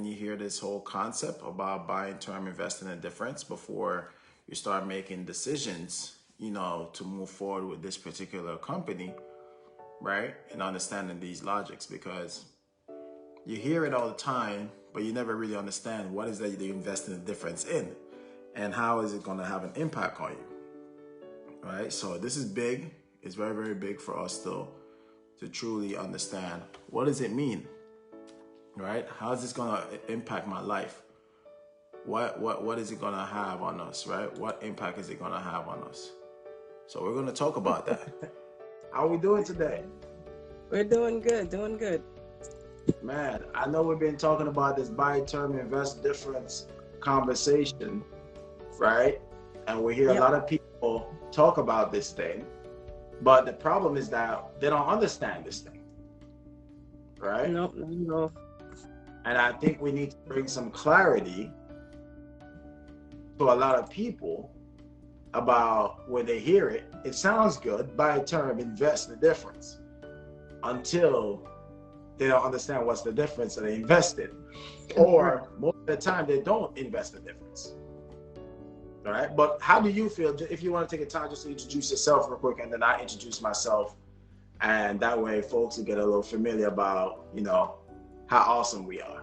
You hear this whole concept about buying term, investing in difference before you start making decisions, to move forward with this particular company, right? And understanding these logics, because you hear it all the time, but you never really understand what is that you invest in the difference in and how is it going to have an impact on you, right? So this is big. It's very, very big for us still to truly understand what does it mean, right? How is this going to impact my life? What is it going to have on us, right? What impact is it going to have on us? So we're going to talk about that. How are we doing today? We're doing good, doing good. Man, I know we've been talking about this buy term invest difference conversation, right? And we hear a Yep. lot of people talk about this thing, but the problem is that they don't understand this thing, right? Nope, no. And I think we need to bring some clarity to a lot of people about when they hear it. It sounds good, buy term, invest the difference, until they don't understand what's the difference that they invest in. Or most of the time they don't invest the difference. All right. But how do you feel, if you want to take a time just to introduce yourself real quick, and then I introduce myself, and that way folks will get a little familiar about, how awesome we are.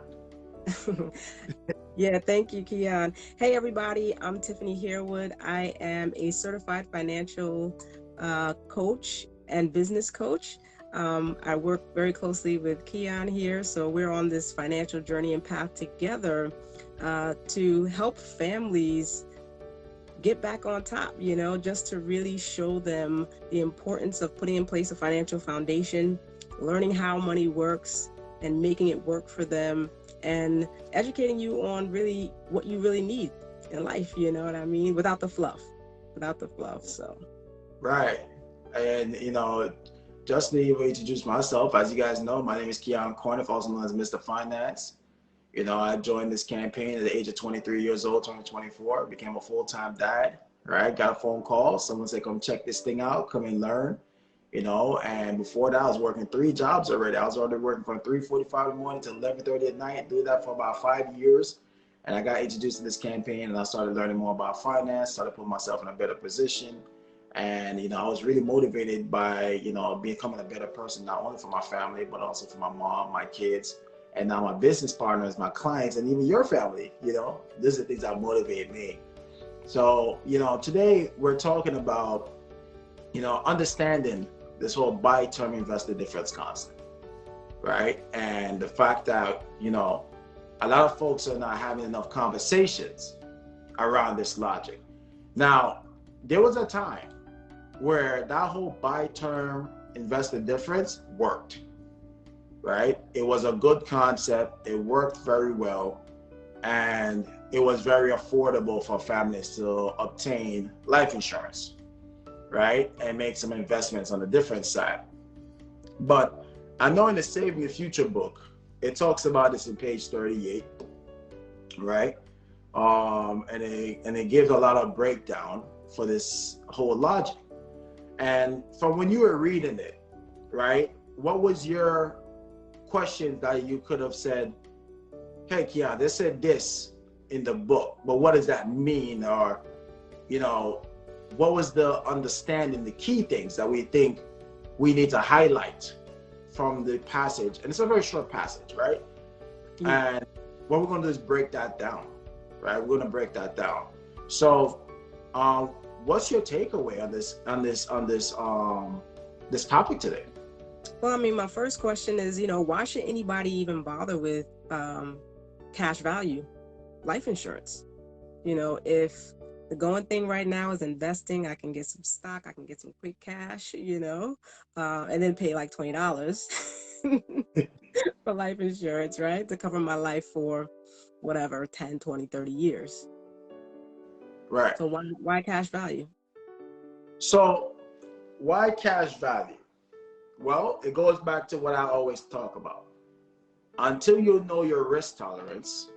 Yeah, thank you, Keon. Hey, everybody, I'm TiffanyHarewood. I am a certified financial coach and business coach. I work very closely with Keon here, so we're on this financial journey and path together to help families get back on top, just to really show them the importance of putting in place a financial foundation, learning how money works and making it work for them, and educating you on really what you really need in life, you know what I mean? Without the fluff. So. Right. And, just to even introduce myself, as you guys know, my name is KeyonCorniffe, also known as Mr. Finance. I joined this campaign at the age of 23 years old, turning 24, became a full-time dad, right? Got a phone call. Someone said, come check this thing out, come and learn, and before that, I was working 3 jobs already. I was already working from 3:45 in the morning to 11:30 at night, did that for about 5 years. And I got introduced to this campaign and I started learning more about finance, started putting myself in a better position. And, I was really motivated by, becoming a better person, not only for my family, but also for my mom, my kids, and now my business partners, my clients, and even your family. These are the things that motivate me. So, today we're talking about, understanding this whole buy term investor difference concept, right? And the fact that, a lot of folks are not having enough conversations around this logic. Now, there was a time where that whole buy term investor difference worked, right? It was a good concept. It worked very well. And it was very affordable for families to obtain life insurance, right? And make some investments on the different side. But I know in the Saving the Future book, it talks about this in page 38, right? And it gives a lot of breakdown for this whole logic. And from when you were reading it, right, what was your question that you could have said, hey, Keon, they said this in the book, but what does that mean? Or, what was the understanding, the key things that we think we need to highlight from the passage? And it's a very short passage, right? And what we're going to do is break that down, right? We're going to break that down. So, what's your takeaway on this topic today? Well, I mean, my first question is, why should anybody even bother with cash value life insurance? If the going thing right now is investing, I can get some stock, I can get some quick cash, and then pay like $20 for life insurance, right? To cover my life for whatever, 10, 20, 30 years. Right. So why cash value? So why cash value? Well, it goes back to what I always talk about. Until you know your risk tolerance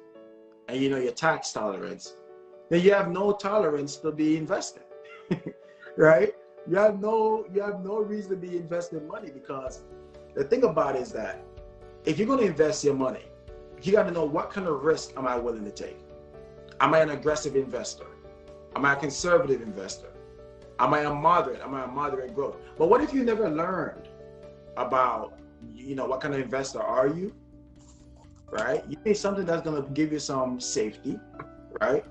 and you know your tax tolerance, then you have no tolerance to be investing, right? You have no reason to be investing money, because the thing about it is that if you're going to invest your money, you got to know, what kind of risk am I willing to take? Am I an aggressive investor? Am I a conservative investor? Am I a moderate growth? But what if you never learned about, what kind of investor are you, right? You need something that's going to give you some safety, right?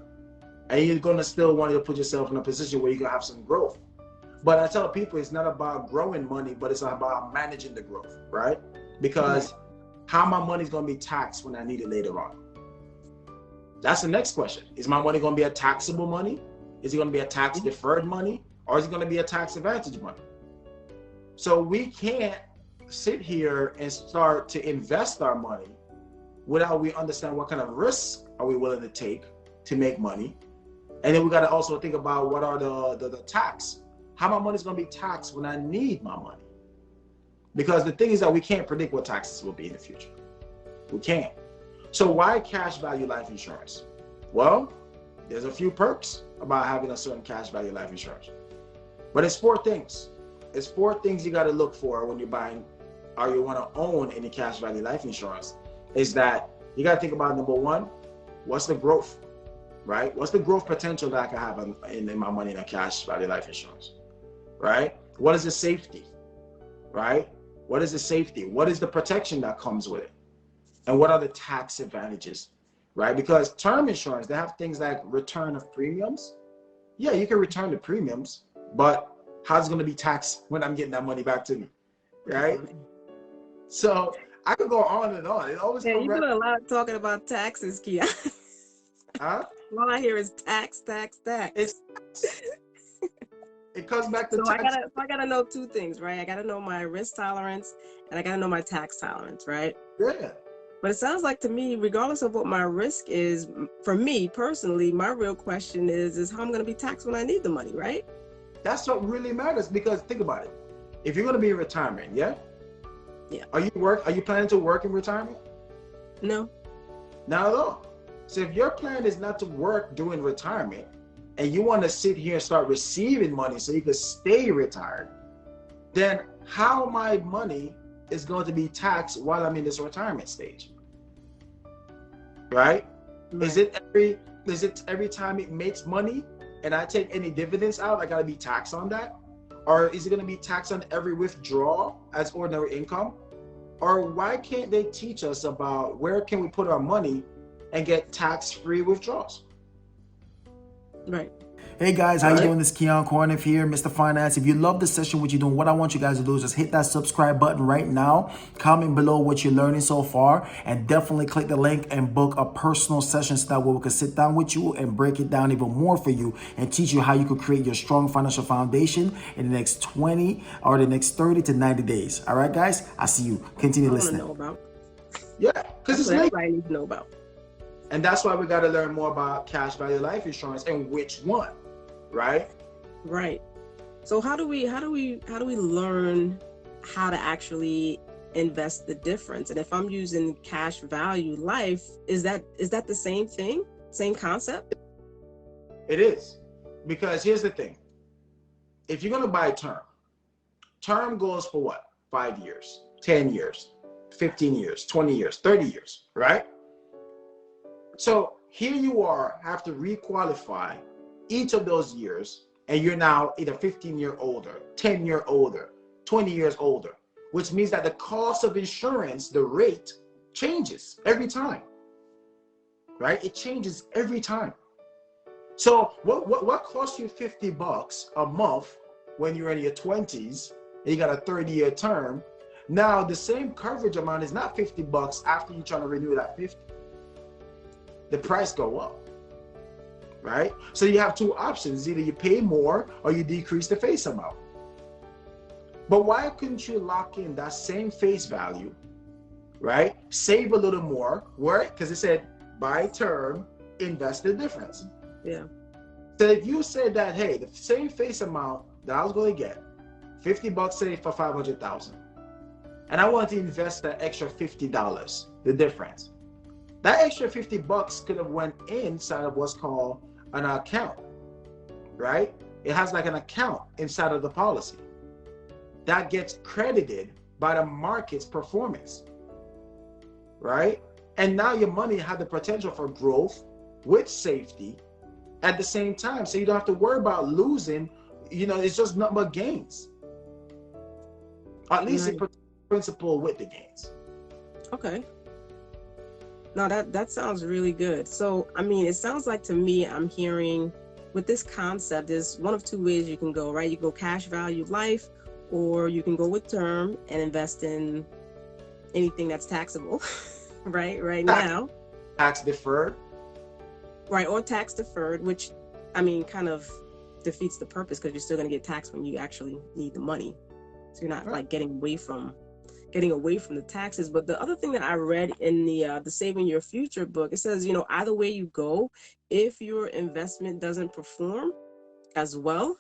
And you're going to still want to put yourself in a position where you can have some growth. But I tell people, it's not about growing money, but it's about managing the growth, right? Because how my money's going to be taxed when I need it later on? That's the next question. Is my money going to be a taxable money? Is it going to be a tax deferred money? Or is it going to be a tax advantage money? So we can't sit here and start to invest our money without we understand what kind of risks are we willing to take to make money. And then we got to also think about what are the tax. How my money is going to be taxed when I need my money. Because the thing is that we can't predict what taxes will be in the future. We can't. So why cash value life insurance? Well, there's a few perks about having a certain cash value life insurance. But it's 4 things. It's 4 things you got to look for when you're buying or you want to own any cash value life insurance. Is that you got to think about, number 1, what's the growth, right? What's the growth potential that I can have in my money in a cash value life insurance, right? What is the safety, right? What is the safety? What is the protection that comes with it? And what are the tax advantages, right? Because term insurance, they have things like return of premiums. Yeah, you can return the premiums, but how's it going to be taxed when I'm getting that money back to me, right? So I could go on and on. It always you do a lot talking about taxes, Keon. Huh? All I hear is tax. It comes back to so tax. I gotta know 2 things, right? I gotta know my risk tolerance and I gotta know my tax tolerance, right? Yeah. But it sounds like to me, regardless of what my risk is, for me personally, my real question is how I'm gonna be taxed when I need the money, right? That's what really matters, because think about it. If you're gonna be in retirement, yeah? Are you planning to work in retirement? No. Not at all. So if your plan is not to work during retirement and you want to sit here and start receiving money so you can stay retired, then how my money is going to be taxed while I'm in this retirement stage? Right? Is it every time it makes money and I take any dividends out, I gotta be taxed on that? Or is it gonna be taxed on every withdrawal as ordinary income? Or why can't they teach us about where can we put our money and get tax-free withdrawals? Right. Hey guys, how you doing? This is KeyonCorniffe here, Mr. Finance. If you love the session, what you're doing, what I want you guys to do is just hit that subscribe button right now. Comment below what you're learning so far, and definitely click the link and book a personal session so that way we can sit down with you and break it down even more for you and teach you how you could create your strong financial foundation in the next 20 or the next 30 to 90 days. All right, guys, I see you. Continue listening. Know about. Yeah, because it's everybody needs to know about. And that's why we got to learn more about cash value life insurance and which one. Right. So how do we learn how to actually invest the difference? And if I'm using cash value life, is that the same thing? Same concept? It is. Because here's the thing. If you're going to buy term goes for what? 5 years, 10 years, 15 years, 20 years, 30 years, right? So here you have to requalify each of those years, and you're now either 15-year older, 10-year older, 20 years older, which means that the cost of insurance, the rate, changes every time, right? It changes every time. So what costs you $50 a month when you're in your 20s and you got a 30-year term? Now the same coverage amount is not $50 after you're trying to renew that 50. The price go up. Right? So you have 2 options. Either you pay more or you decrease the face amount. But why couldn't you lock in that same face value, right? Save a little more, right? Because it said buy term, invest the difference. Yeah. So if you said that, hey, the same face amount that I was going to get, $50 say for 500,000, and I want to invest that extra $50, the difference. That extra $50 could have went inside of what's called an account, right? It has like an account inside of the policy that gets credited by the market's performance, right? And now your money had the potential for growth with safety at the same time. So you don't have to worry about losing. You know, it's just nothing but gains. At least it protects the principal with the gains. Okay. No, that sounds really good. So, I mean, it sounds like to me, I'm hearing with this concept, there's one of two ways you can go, right? You go cash value life, or you can go with term and invest in anything that's taxable, right now. Tax deferred. Right, or tax deferred, which, I mean, kind of defeats the purpose because you're still going to get taxed when you actually need the money. So you're not like getting away from the taxes. But the other thing that I read in the Saving Your Future book, it says, you know, either way you go, if your investment doesn't perform as well,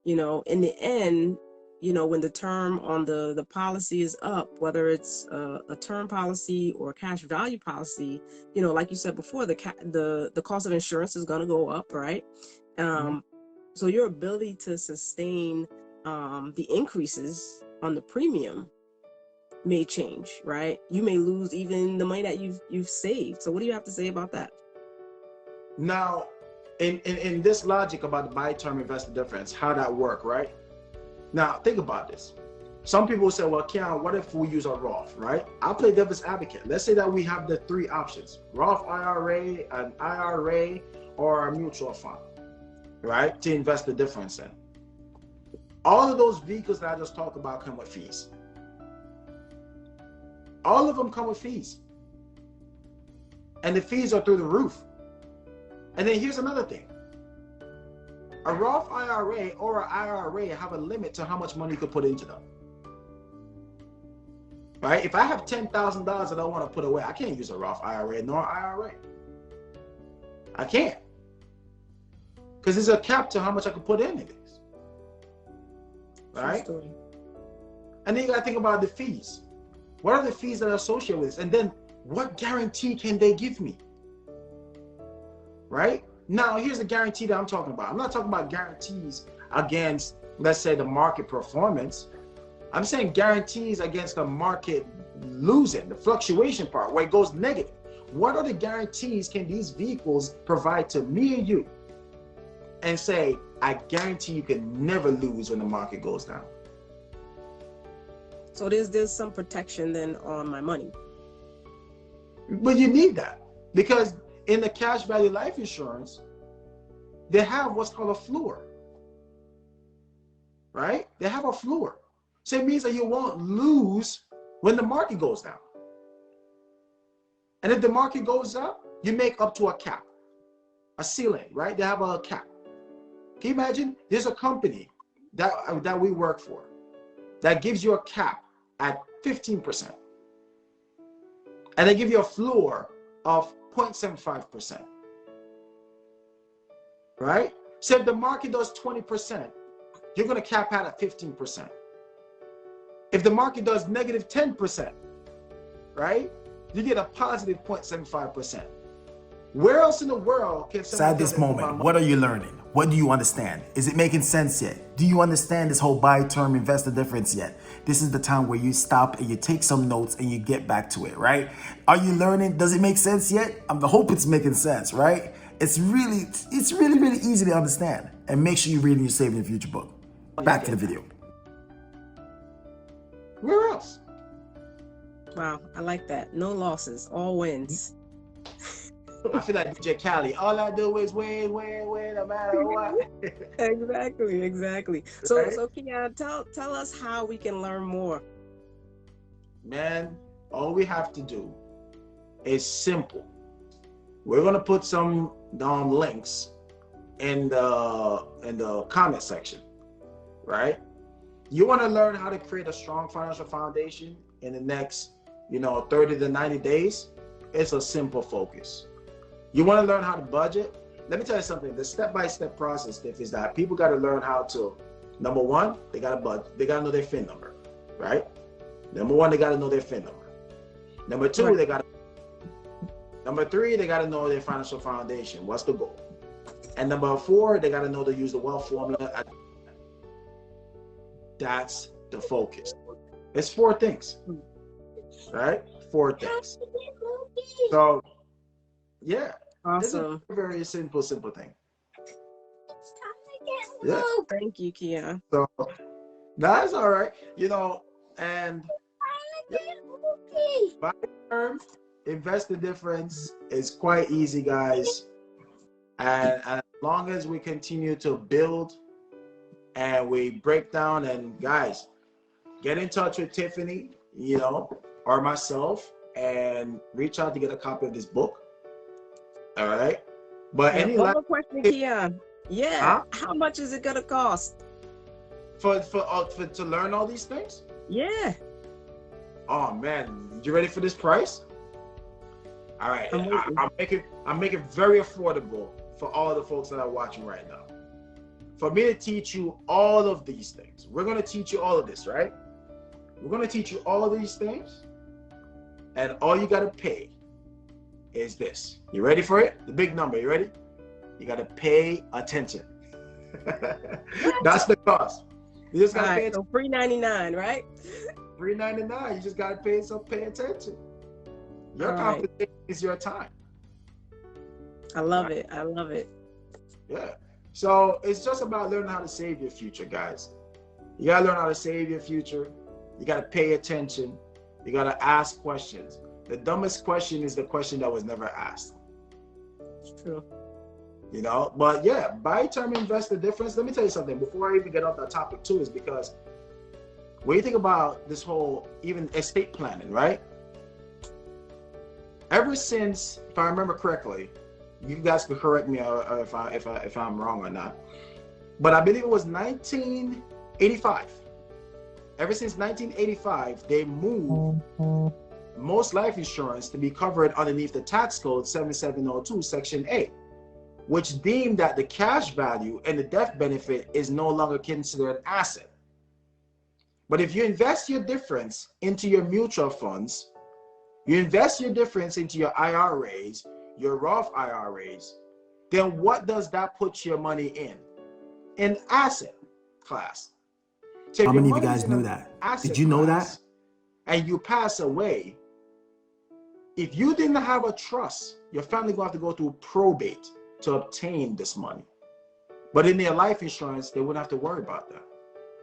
you know, in the end, you know, when the term on the policy is up, whether it's a term policy or a cash value policy, you know, like you said before, the cost of insurance is going to go up, right? So your ability to sustain the increases on the premium may change, right? You may lose even the money that you've saved. So what do you have to say about that? Now, in this logic about the buy term investor difference, how that work, right? Now, think about this. Some people say, well, Keon, what if we use a Roth, right? I'll play devil's advocate. Let's say that we have the three options: Roth IRA, an IRA, or a mutual fund, right? To invest the difference in. All of those vehicles that I just talked about come with fees. All of them come with fees. And the fees are through the roof. And then here's another thing. A Roth IRA or an IRA have a limit to how much money you could put into them. Right? If I have $10,000 that I want to put away, I can't use a Roth IRA nor IRA. I can't. Because there's a cap to how much I can put into this. Right? And then you got to think about the fees. What are the fees that are associated with this? And then what guarantee can they give me? Right? Now, here's the guarantee that I'm talking about. I'm not talking about guarantees against, let's say, the market performance. I'm saying guarantees against the market losing, the fluctuation part, where it goes negative. What are the guarantees can these vehicles provide to me and you? And say, I guarantee you can never lose when the market goes down. So there's some protection then on my money. But you need that, because in the cash value life insurance, they have what's called a floor, right? They have a floor. So it means that you won't lose when the market goes down. And if the market goes up, you make up to a cap, a ceiling, right? They have a cap. Can you imagine? There's a company that we work for that gives you a cap at 15%. And they give you a floor of 0.75%. Right? So if the market does 20%, you're going to cap out at 15%. If the market does negative 10%, right? You get a positive 0.75%. Where else in the world can someone... At this moment, what are you learning? What do you understand? Is it making sense yet? Do you understand this whole buy term investor difference yet? This is the time where you stop and you take some notes and you get back to it, right? Are you learning? Does it make sense yet? I hope it's making sense, right? It's really easy to understand. And make sure you're reading your Saving Your Future book. Back to the video. Where else? Wow, I like that. No losses, all wins. I feel like DJ Khaled. All I do is win, no matter what. Exactly. So, right? So Keon, tell us how we can learn more. Man, all we have to do is simple. We're gonna put some links in the comment section, right? You want to learn how to create a strong financial foundation in the next, 30 to 90 days. It's a simple focus. You want to learn how to budget? Let me tell you something. The step-by-step process, Tiff, is that people got to learn how to, number one, they got to budget. They got to know their FIN number, right? Number one, they got to know their FIN number. Number two, right. Number three, they got to know their financial foundation. What's the goal? And number four, they got to know to use the wealth formula. That's the focus. It's four things, right? Four things. So yeah, it's a Awesome. very simple thing. Yeah. Thank you, Keon. So that's all right. You know, and by term, invest the difference is quite easy, guys. And as long as we continue to build and we break down, and guys, get in touch with Tiffany, you know, or myself, and reach out to get a copy of this book. All right. But And any one last more question, Keon. Yeah. huh? How much is it gonna cost? For to learn all these things? Yeah. Oh man, you ready for this price? All right, I'm making very affordable for all the folks that are watching right now. For me to teach you all of these things, we're gonna teach you all of this, right? We're gonna teach you all of these things, and all you gotta pay is this. You ready for it? The big number. You ready? You gotta pay attention. That's the cost. You just gotta pay attention. So $3.99, right? $3.99. You just gotta pay attention. Your compensation is your time. I love it. I love it. Yeah. So it's just about learning how to save your future, guys. You gotta learn how to save your future. You gotta pay attention. You gotta ask questions. The dumbest question is the question that was never asked. It's true. You know, but yeah, buy term, invest the difference. Let me tell you something before I even get off that topic too, is because when you think about this whole even estate planning, right? Ever since, if I remember correctly, you guys could correct me if I'm wrong or not, but I believe it was 1985. Ever since 1985, they moved most life insurance to be covered underneath the tax code 7702 section A, which deemed that the cash value and the death benefit is no longer considered an asset. But if you invest your difference into your mutual funds, you invest your difference into your IRAs, your Roth IRAs, then what does that put your money in? An asset class. So how many of you guys knew that? Did you know that? And you pass away, if you didn't have a trust, your family going to have to go through probate to obtain this money. But in their life insurance, they wouldn't have to worry about that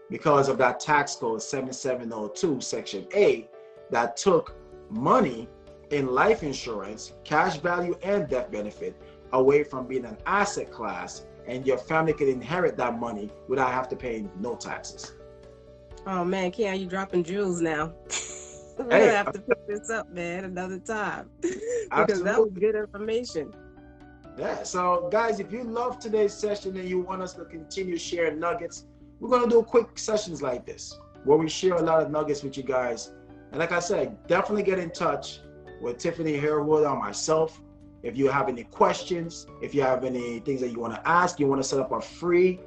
because of that tax code 7702 section A that took money in life insurance, cash value and death benefit away from being an asset class, and your family could inherit that money without having to pay no taxes. Oh man, Keon, you dropping jewels now. We're gonna have to pick this up, man, another time. Because that was good information. Yeah, so guys, if you love today's session and you want us to continue sharing nuggets, we're gonna do quick sessions like this where we share a lot of nuggets with you guys. And like I said, definitely get in touch with TiffanyHarewood or myself if you have any questions, if you have any things that you want to ask, you want to set up a free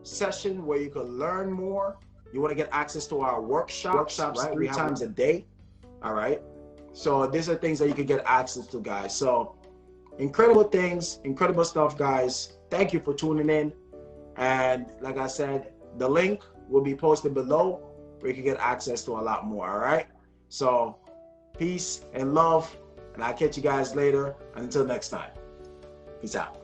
session where you can learn more, you want to get access to our workshops right? 3 times a day. All right, so these are things that you can get access to, guys. So incredible things, incredible stuff, guys. Thank you for tuning in, and like I said, the link will be posted below where you can get access to a lot more. All right, so peace and love, and I'll catch you guys later. Until next time, peace out.